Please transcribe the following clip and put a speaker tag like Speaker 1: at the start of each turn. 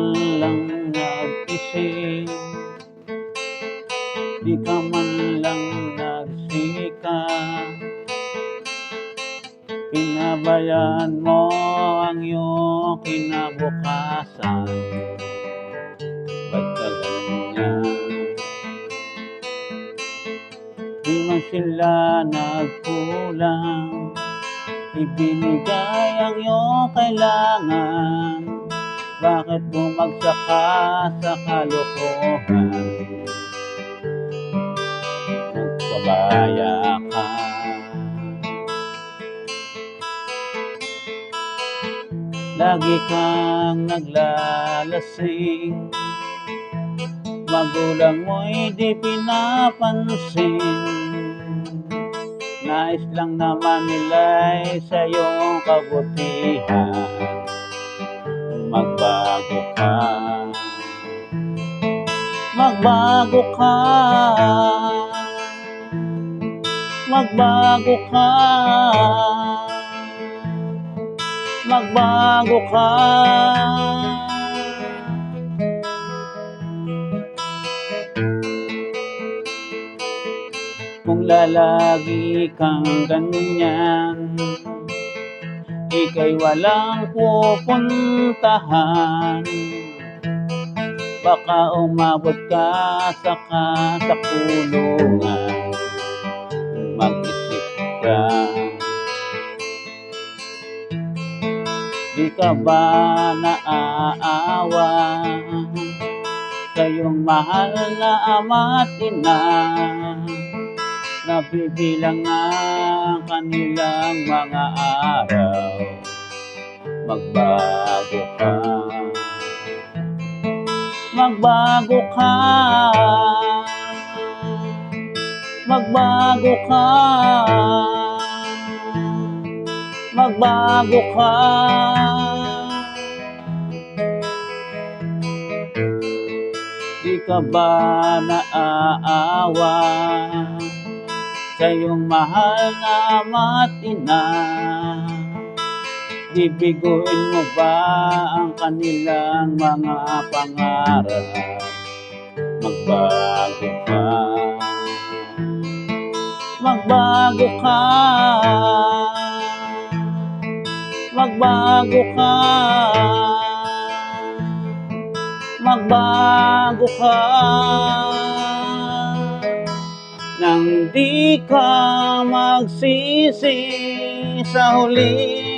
Speaker 1: man lang nag-isip, di ka man lang nagsikap. Pinabayaan mo ang iyong kinabukasan. Ba't ka ganyan? Di man sila nagkulang, ibinigay ang iyong kailangan. Bakit bumagsak ka sa kalokohan? Nagpabaya ka. Lagi kang naglalasing, magulang mo'y di pinapansin. Nais lang naman nila'y sa iyong kabutihan. Magbago ka, magbago ka, magbago ka, magbago ka. Kung lalagi kang ganyan, ika'y walang pupuntahan. Baka umabot ka sa kulungan. Mag-isip ka. Di ka ba naaawa sa iyong mahal na ama't ina? Nabibilang ang kanilang mga araw. Magbago ka, magbago ka, magbago ka, magbago ka. Di ka ba naaawa sa iyong mahal na ama't ina? Bibiguin mo ba ang kanilang mga pangarap? Magbago ka, magbago ka, magbago ka, magbago ka. Nang di ka magsisi sa huli.